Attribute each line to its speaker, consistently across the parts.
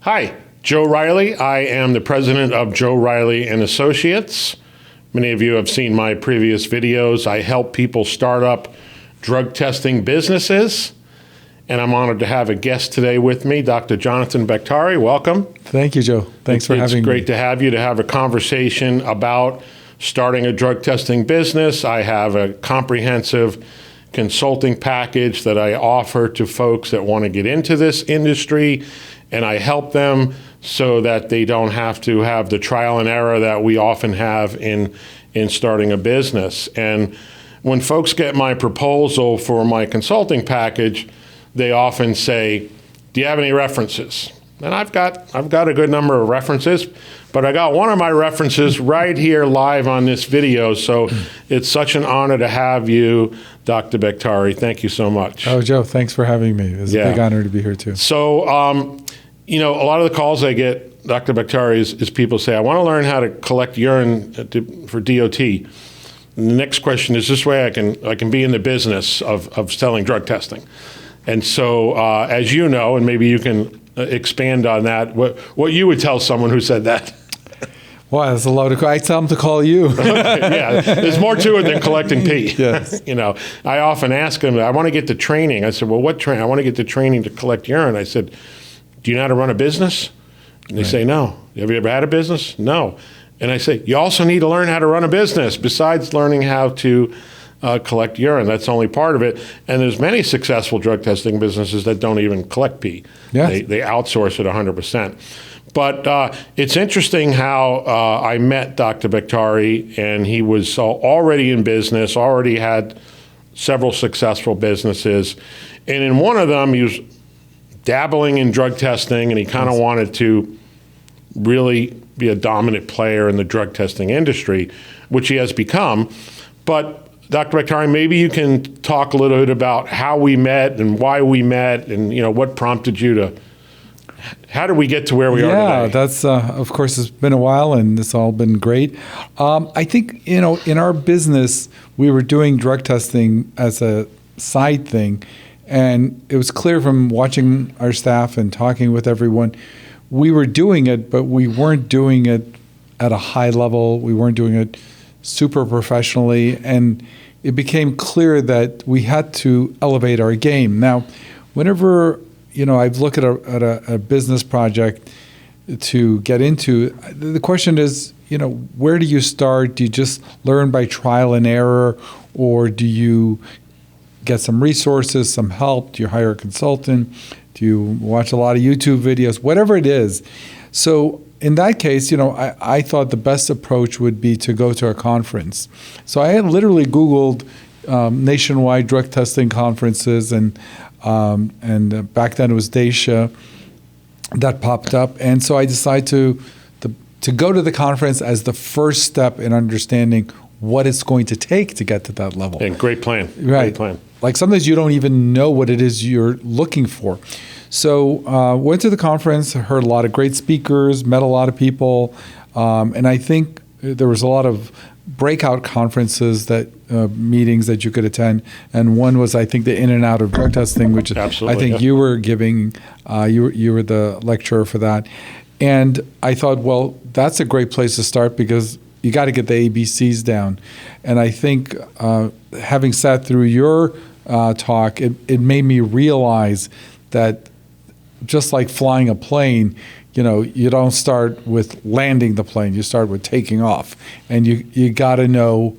Speaker 1: Hi, Joe Reilly. I am the president of Joe Reilly and Associates. Many of you have seen my previous videos. I help people start up drug testing businesses, and I'm honored to have a guest today with me, Dr. Jonathan Baktari. Welcome.
Speaker 2: Thank you, Joe. Thanks for having me.
Speaker 1: It's great to have you to have a conversation about starting a drug testing business. I have a comprehensive consulting package that I offer to folks that want to get into this industry, and I help them so that they don't have to have the trial and error that we often have in starting a business. And when folks get my proposal for my consulting package, they often say, do you have any references? And I've got a good number of references, but I got one of my references right here live on this video. So it's such an honor to have you, Dr. Baktari. Thank you so much.
Speaker 2: Oh, Joe, thanks for having me. It's a big honor to be here too.
Speaker 1: So, a lot of the calls I get, Dr. Baktari, is people say, I want to learn how to collect urine for DOT. And the next question is, this way I can be in the business of selling drug testing. And so, as you know, and maybe you can expand on that, what you would tell someone who said that?
Speaker 2: Wow, that's a lot of. I tell them to call you.
Speaker 1: Yeah, there's more to it than collecting pee.
Speaker 2: Yes.
Speaker 1: I often ask them, I want to get the training. I said, well, what training? I want to get the training to collect urine. I said, do you know how to run a business? And they say, no. Have you ever had a business? No. And I say, you also need to learn how to run a business besides learning how to collect urine. That's only part of it. And there's many successful drug testing businesses that don't even collect pee.
Speaker 2: Yes.
Speaker 1: They outsource it 100%. But it's interesting how I met Dr. Baktari, and he was already in business, already had several successful businesses. And in one of them, he was dabbling in drug testing, and he kind of wanted to really be a dominant player in the drug testing industry, which he has become. But Dr. Baktari, maybe you can talk a little bit about how we met and why we met, and what prompted you to. How did we get to where we are today?
Speaker 2: Yeah, that's of course it's been a while, and it's all been great. I think in our business we were doing drug testing as a side thing. And it was clear from watching our staff and talking with everyone, we were doing it, but we weren't doing it at a high level. We weren't doing it super professionally. And it became clear that we had to elevate our game. Now, whenever I've looked at a business project to get into, the question is, where do you start? Do you just learn by trial and error, or do you get some resources, some help? Do you hire a consultant? Do you watch a lot of YouTube videos? Whatever it is. So in that case, I thought the best approach would be to go to a conference. So I had literally Googled nationwide drug testing conferences, and back then it was Dacia that popped up. And so I decided to go to the conference as the first step in understanding what it's going to take to get to that level.
Speaker 1: And great plan.
Speaker 2: Right.
Speaker 1: Great plan.
Speaker 2: Like sometimes you don't even know what it is you're looking for. So went to the conference, heard a lot of great speakers, met a lot of people, and I think there was a lot of breakout conferences meetings that you could attend. And one was, I think, the In and Out of drug testing, which
Speaker 1: Absolutely,
Speaker 2: I think you were giving. You were the lecturer for that, and I thought, well, that's a great place to start because you got to get the ABCs down. And I think having sat through your talk, it made me realize that just like flying a plane, you don't start with landing the plane, you start with taking off. And you got to know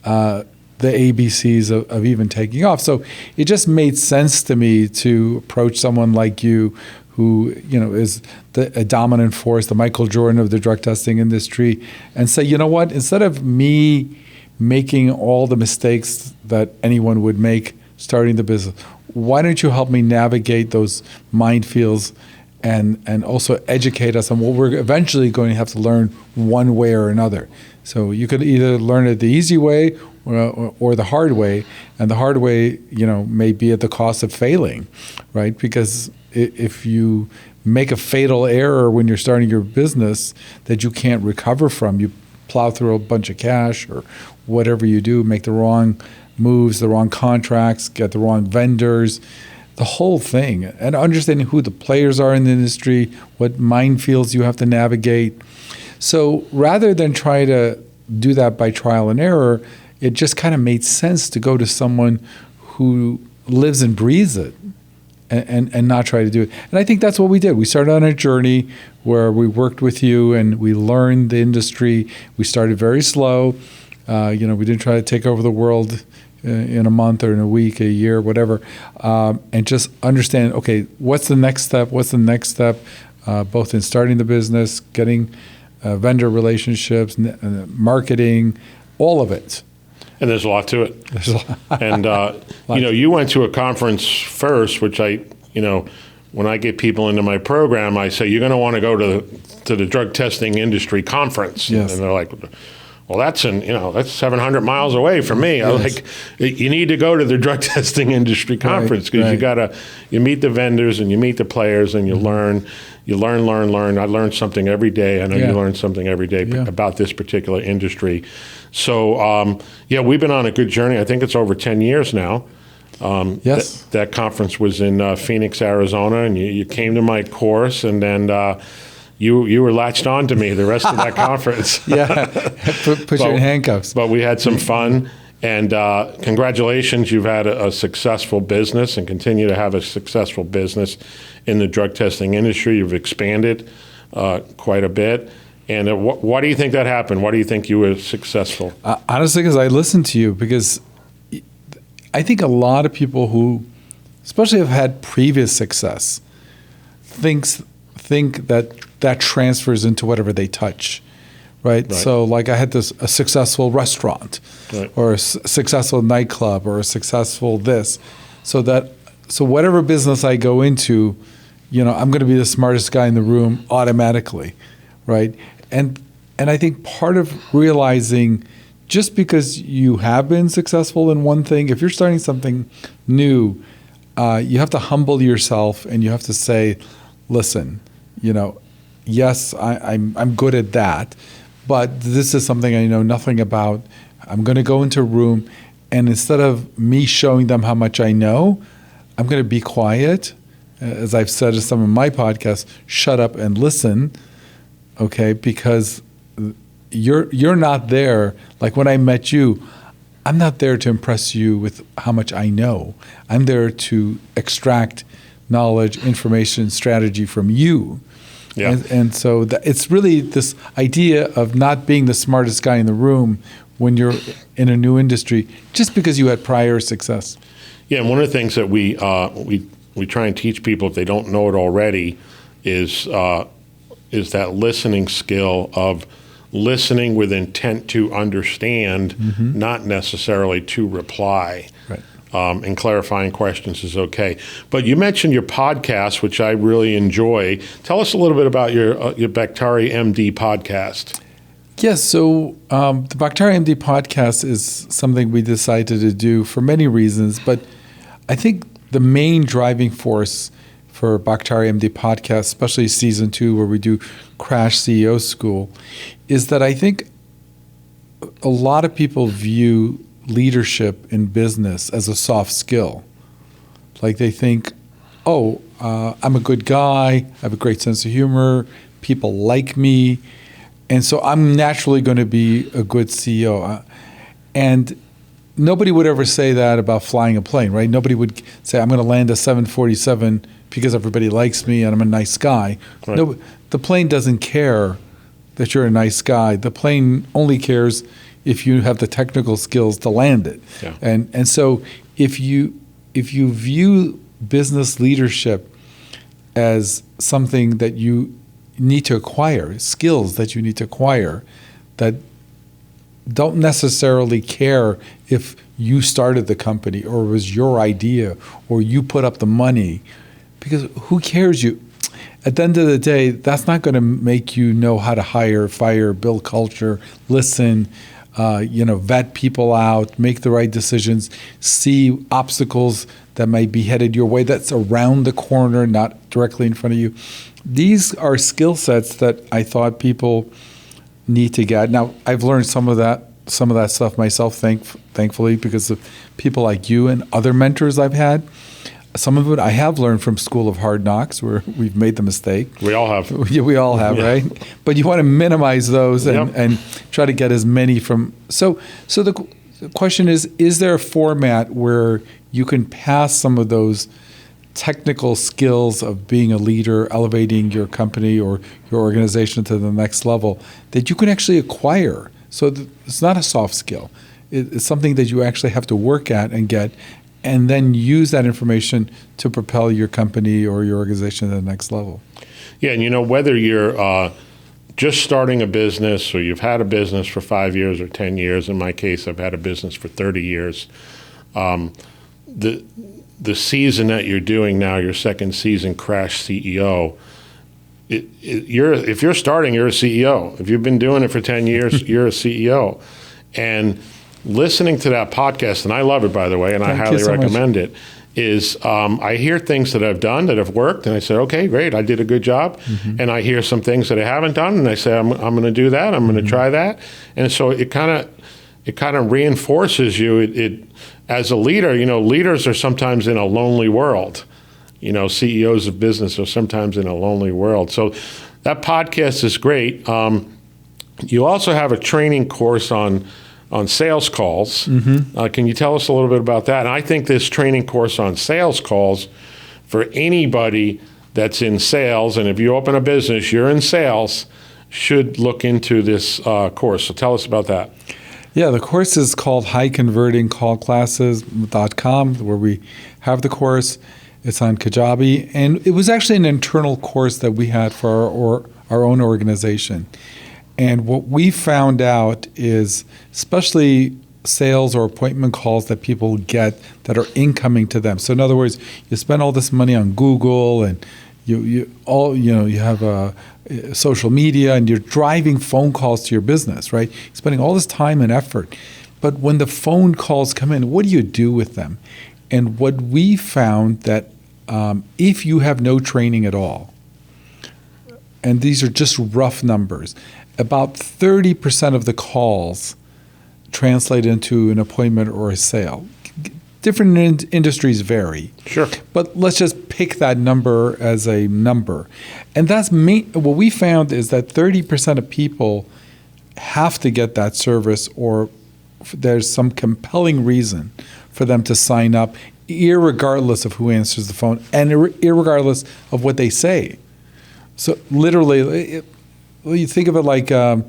Speaker 2: the ABCs of even taking off. So it just made sense to me to approach someone like you who is a dominant force, the Michael Jordan of the drug testing industry, and say, you know what, instead of me making all the mistakes that anyone would make starting the business, why don't you help me navigate those minefields and also educate us on what we're eventually going to have to learn one way or another. So you could either learn it the easy way or the hard way, and the hard way, may be at the cost of failing, right? Because if you make a fatal error when you're starting your business that you can't recover from, you plow through a bunch of cash or whatever you do, make the wrong moves, the wrong contracts, get the wrong vendors, the whole thing, and understanding who the players are in the industry, what minefields you have to navigate. So rather than try to do that by trial and error, it just kind of made sense to go to someone who lives and breathes it and not try to do it. And I think that's what we did. We started on a journey where we worked with you and we learned the industry. We started very slow. We didn't try to take over the world in a month or in a week, a year, whatever, and just understand, okay, what's the next step? What's the next step, both in starting the business, getting vendor relationships, marketing, all of it.
Speaker 1: And there's a lot to it. And, you went to a conference first, which when I get people into my program, I say, you're going to want to go to the drug testing industry conference.
Speaker 2: Yes.
Speaker 1: And they're like, well, that's 700 miles away from me. I'm like, you need to go to the drug testing industry conference because you meet the vendors and you meet the players and you learn. I learn something every day. I know you learn something every day about this particular industry. So, we've been on a good journey. I think it's over 10 years now.
Speaker 2: Yes.
Speaker 1: That conference was in Phoenix, Arizona, and you came to my course, and then you were latched on to me the rest of that conference.
Speaker 2: Put you in handcuffs.
Speaker 1: But we had some fun, and congratulations. You've had a successful business and continue to have a successful business in the drug testing industry. You've expanded quite a bit. And why do you think that happened? Why do you think you were successful?
Speaker 2: Honestly, because I listened to you, because I think a lot of people who, especially have had previous success, think that transfers into whatever they touch, right? So like I had a successful restaurant or a successful nightclub or a successful this. So whatever business I go into, I'm going to be the smartest guy in the room automatically, right? And I think part of realizing just because you have been successful in one thing, if you're starting something new, you have to humble yourself and you have to say, listen, yes, I'm good at that, but this is something I know nothing about. I'm going to go into a room, and instead of me showing them how much I know, I'm going to be quiet. As I've said in some of my podcasts, shut up and listen, okay? Because you're not there. Like when I met you, I'm not there to impress you with how much I know. I'm there to extract knowledge, information, strategy from you. Yeah. And so it's really this idea of not being the smartest guy in the room when you're in a new industry, just because you had prior success.
Speaker 1: Yeah, and one of the things that we try and teach people, if they don't know it already, is that listening skill of listening with intent to understand, not necessarily to reply. Right. And clarifying questions is okay. But you mentioned your podcast, which I really enjoy. Tell us a little bit about your Baktari MD podcast.
Speaker 2: Yes, so the Baktari MD podcast is something we decided to do for many reasons, but I think the main driving force for Baktari MD podcast, especially season 2 where we do Crash CEO School, is that I think a lot of people view leadership in business as a soft skill. Like they think, I'm a good guy, I have a great sense of humor, people like me, and so I'm naturally going to be a good CEO. And nobody would ever say that about flying a plane, right? Nobody would say, I'm going to land a 747 because everybody likes me and I'm a nice guy. Right. No, the plane doesn't care that you're a nice guy. The plane only cares if you have the technical skills to land it. Yeah. And so if you view business leadership as something that you need to acquire, skills that you need to acquire, that don't necessarily care if you started the company or it was your idea or you put up the money, because who cares? At the end of the day, that's not going to make you know how to hire, fire, build culture, listen, vet people out, make the right decisions, see obstacles that might be headed your way that's around the corner, not directly in front of you. These are skill sets that I thought people need to get. Now, I've learned some of that stuff myself, thankfully, because of people like you and other mentors I've had. some of it I have learned from School of Hard Knocks, where we've made the mistake.
Speaker 1: We all have.
Speaker 2: We all have, right? But you want to minimize those
Speaker 1: Yep.
Speaker 2: and try to get as many from. So the question is there a format where you can pass some of those technical skills of being a leader, elevating your company or your organization to the next level that you can actually acquire? So it's not a soft skill. It's something that you actually have to work at and get, and then use that information to propel your company or your organization to the next level.
Speaker 1: Yeah, and whether you're just starting a business or you've had a business for 5 years or 10 years, in my case, I've had a business for 30 years, the season that you're doing now, your second season, Crash CEO, if you're starting, you're a CEO. If you've been doing it for 10 years, you're a CEO. And listening to that podcast, and I love it, by the way, and I highly recommend it, is I hear things that I've done that have worked, and I say, okay, great, I did a good job. Mm-hmm. And I hear some things that I haven't done, and I say, I'm going to do that, I'm going to try that. And so it kind of reinforces you. It as a leader, leaders are sometimes in a lonely world. CEOs of business are sometimes in a lonely world. So that podcast is great. You also have a training course on sales calls. Mm-hmm. Can you tell us a little bit about that? And I think this training course on sales calls, for anybody that's in sales, and if you open a business, you're in sales, should look into this course. So tell us about that.
Speaker 2: Yeah, the course is called highconvertingcallclasses.com, where we have the course. It's on Kajabi, and it was actually an internal course that we had for our own organization. And what we found out is, especially sales or appointment calls that people get that are incoming to them. So in other words, you spend all this money on Google, and you have social media, and you're driving phone calls to your business, right? You're spending all this time and effort. But when the phone calls come in, what do you do with them? And what we found that if you have no training at all, and these are just rough numbers, about 30% of the calls translate into an appointment or a sale. Different industries vary.
Speaker 1: Sure.
Speaker 2: But let's just pick that number as a number. And that's what we found is that 30% of people have to get that service, or there's some compelling reason for them to sign up, irregardless of who answers the phone and irregardless of what they say. So literally, you think of it like a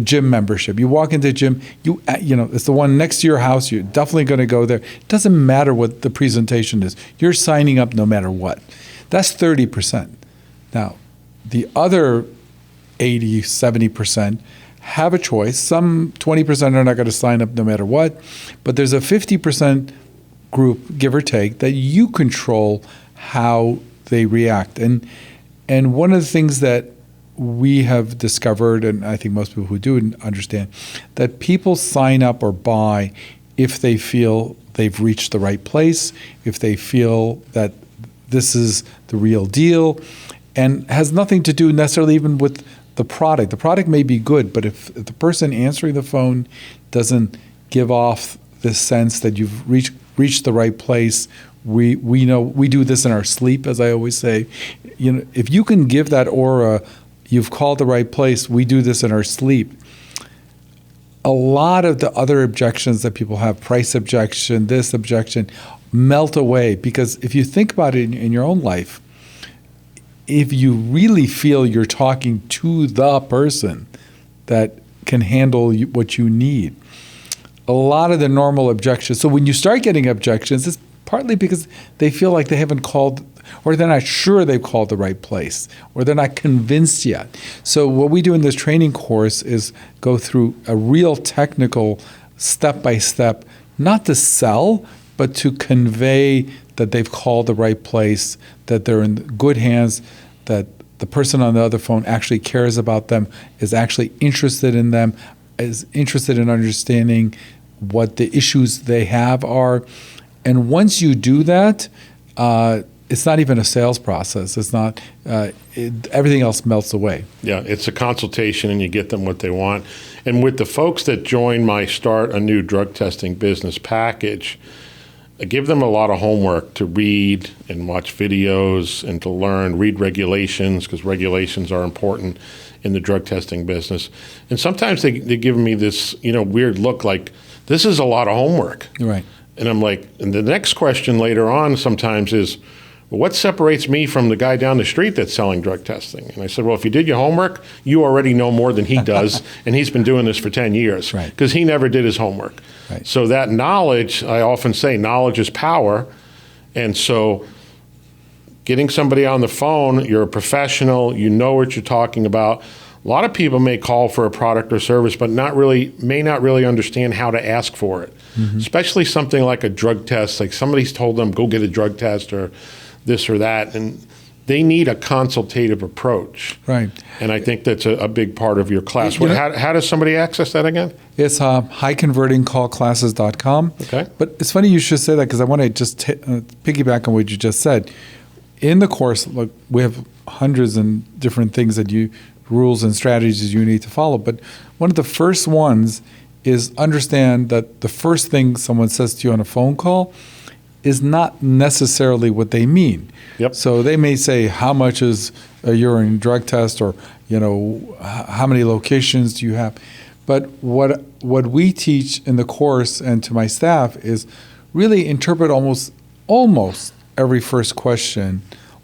Speaker 2: gym membership. You walk into a gym, it's the one next to your house. You're definitely going to go there. It doesn't matter what the presentation is. You're signing up no matter what. That's 30%. Now, the other 80, 70% have a choice. Some 20% are not going to sign up no matter what. But there's a 50% group, give or take, that you control how they react. And one of the things that we have discovered, and I think most people who do understand, that people sign up or buy if they feel they've reached the right place, if they feel that this is the real deal, and has nothing to do necessarily even with the product. The product may be good, but if the person answering the phone doesn't give off this sense that you've reached the right place, we know we do this in our sleep, as I always say. If you can give that aura, you've called the right place, we do this in our sleep. A lot of the other objections that people have, price objection, this objection, melt away. Because if you think about it in your own life, if you really feel you're talking to the person that can handle what you need, a lot of the normal objections. So when you start getting objections, it's partly because they feel like they haven't called, or they're not sure they've called the right place, or they're not convinced yet. So what we do in this training course is go through a real technical step-by-step, not to sell, but to convey that they've called the right place, that they're in good hands, that the person on the other phone actually cares about them, is actually interested in them, is interested in understanding what the issues they have are. And once you do that, it's not even a sales process. It's not, everything else melts away.
Speaker 1: Yeah, it's a consultation and you get them what they want. And with the folks that join my Start a New Drug Testing Business package, I give them a lot of homework to read and watch videos and to learn, read regulations, because regulations are important in the drug testing business. And sometimes they give me this, weird look like, this is a lot of homework.
Speaker 2: Right.
Speaker 1: And I'm like, and the next question later on sometimes is, what separates me from the guy down the street that's selling drug testing? And I said, well, if you did your homework, you already know more than he does, and he's been doing this for 10 years because he never did his homework.
Speaker 2: Right.
Speaker 1: So that knowledge, I often say, knowledge is power. And so getting somebody on the phone, you're a professional, you know what you're talking about. A lot of people may call for a product or service, but may not really understand how to ask for it, especially something like a drug test. Like somebody's told them, go get a drug test or this or that, and they need a consultative approach.
Speaker 2: Right.
Speaker 1: And I think that's a big part of your class. How does somebody access that again?
Speaker 2: It's highconvertingcallclasses.com.
Speaker 1: Okay.
Speaker 2: But it's funny you should say that because I want to just piggyback on what you just said. In the course, look, we have hundreds and different things rules and strategies you need to follow. But one of the first ones is understand that the first thing someone says to you on a phone call is not necessarily what they mean.
Speaker 1: Yep.
Speaker 2: So they may say, how much is a urine drug test, or how many locations do you have? But what we teach in the course and to my staff is really interpret almost every first question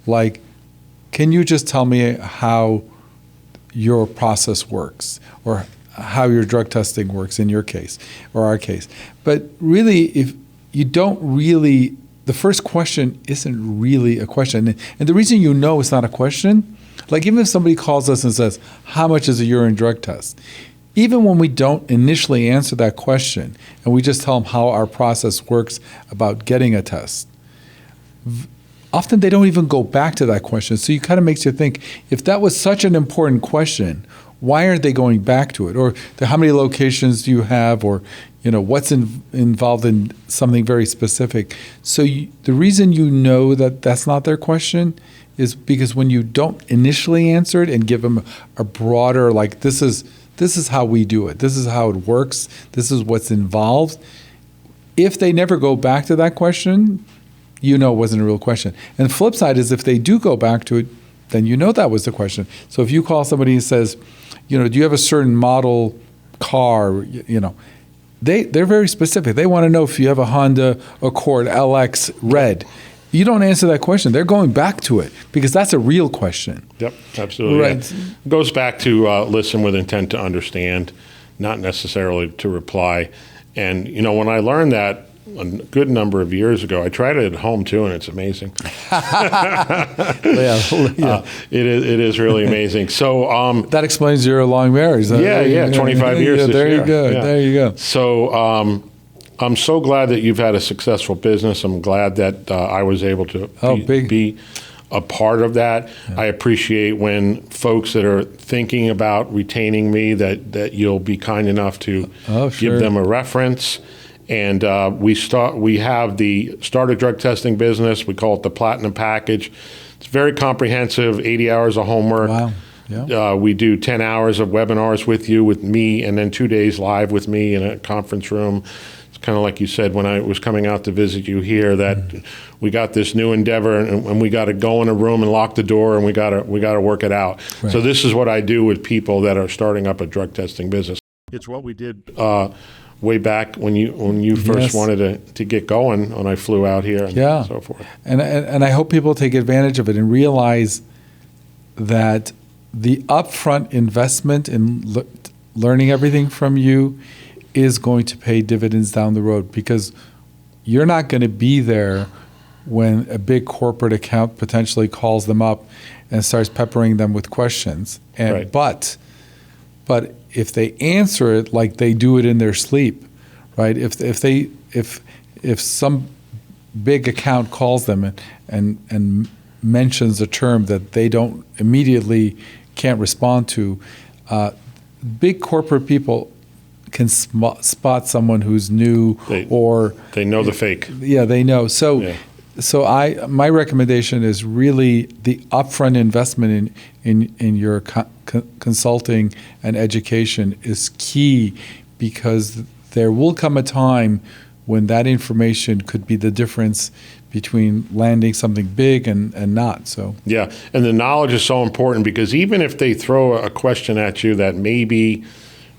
Speaker 2: like, can you just tell me how your process works, or how your drug testing works in your case or our case? But really, if you don't really, the first question isn't really a question. And the reason it's not a question, like even if somebody calls us and says, how much is a urine drug test? Even when we don't initially answer that question and we just tell them how our process works about getting a test, often they don't even go back to that question. So it kind of makes you think, if that was such an important question, why aren't they going back to it? Or how many locations do you have? Or what's involved in something very specific? So the reason that that's not their question is because when you don't initially answer it and give them a broader, like, this is how we do it, this is how it works, this is what's involved, if they never go back to that question, it wasn't a real question. And the flip side is, if they do go back to it, then that was the question. So if you call somebody and says, do you have a certain model car, they're very specific. They want to know if you have a Honda Accord LX red. You don't answer that question, they're going back to it because that's a real question. Yep,
Speaker 1: absolutely. Right. Yeah. It goes back to listen with intent to understand, not necessarily to reply. And, when I learned that a good number of years ago, I tried it at home too, and it's amazing. It is really amazing. So
Speaker 2: that explains your long marriage.
Speaker 1: 25 years.
Speaker 2: There you go.
Speaker 1: Yeah.
Speaker 2: There you go.
Speaker 1: So I'm so glad that you've had a successful business. I'm glad that I was able to be a part of that. Yeah. I appreciate when folks that are thinking about retaining me, that you'll be kind enough to give them a reference. And we have the Start a Drug Testing Business. We call it the Platinum Package. It's very comprehensive, 80 hours of homework.
Speaker 2: Wow. Yeah.
Speaker 1: We do 10 hours of webinars with me, and then 2 days live with me in a conference room. It's kind of like you said when I was coming out to visit you here, that we got this new endeavor, and we got to go in a room and lock the door, and we got to work it out. Right. So this is what I do with people that are starting up a drug testing business. It's what we did way back when you first wanted to get going, when I flew out here and so forth.
Speaker 2: And I hope people take advantage of it and realize that the upfront investment in learning everything from you is going to pay dividends down the road, because you're not going to be there when a big corporate account potentially calls them up and starts peppering them with questions. And but if they answer it like they do it in their sleep, right? If some big account calls them and mentions a term that they don't immediately can't respond to, big corporate people can spot someone who's new, or
Speaker 1: they know the fake.
Speaker 2: Yeah, they know. So my recommendation is really the upfront investment in your consulting and education is key, because there will come a time when that information could be the difference between landing something big and not. So
Speaker 1: Yeah, and the knowledge is so important, because even if they throw a question at you that maybe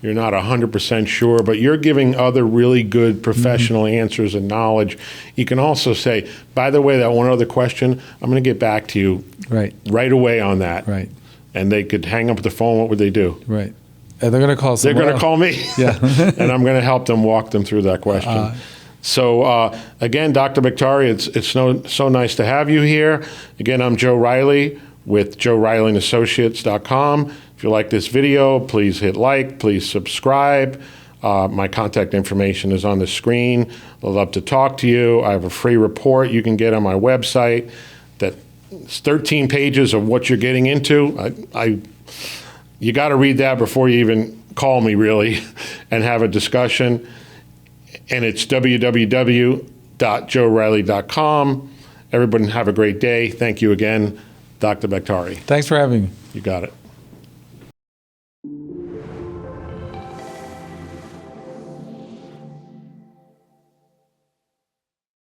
Speaker 1: you're not 100% sure, but you're giving other really good professional answers and knowledge, you can also say, by the way, that one other question, I'm going to get back to you right away on that.
Speaker 2: Right.
Speaker 1: And they could hang up the phone. What would they do?
Speaker 2: Right. And they're going to call someone
Speaker 1: They're going to
Speaker 2: else.
Speaker 1: call me.
Speaker 2: Yeah.
Speaker 1: And I'm going to help them walk them through that question. So again, Dr. Baktari, it's so nice to have you here. Again, I'm Joe Reilly with JoeReillyAssociates.com. If you like this video, please hit like, please subscribe. My contact information is on the screen. I'd love to talk to you. I have a free report you can get on my website that's 13 pages of what you're getting into. You got to read that before you even call me, really, and have a discussion. And it's www.joereilly.com. Everybody have a great day. Thank you again, Dr. Baktari.
Speaker 2: Thanks for having me.
Speaker 1: You got it.